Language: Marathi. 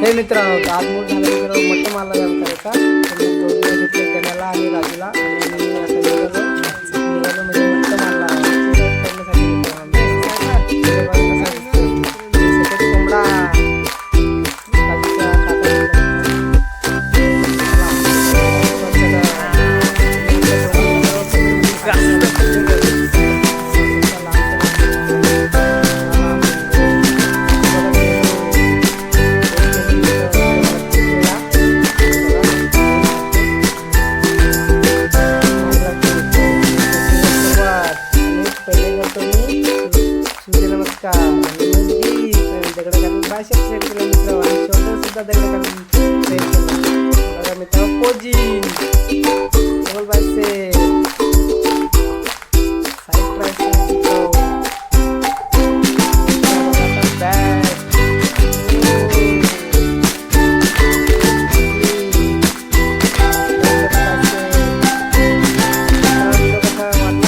हे मित्रांनो, आज मूड झालं मित्र मोठं मला व्यायाम करायचा. तर मी जोडीला घेतले गण्याला आणि राजूला आणि मी आता निघालो म्हणजे मोठं मारला करण्यासाठी कोंबडा मित्र पोजी बोल बाय से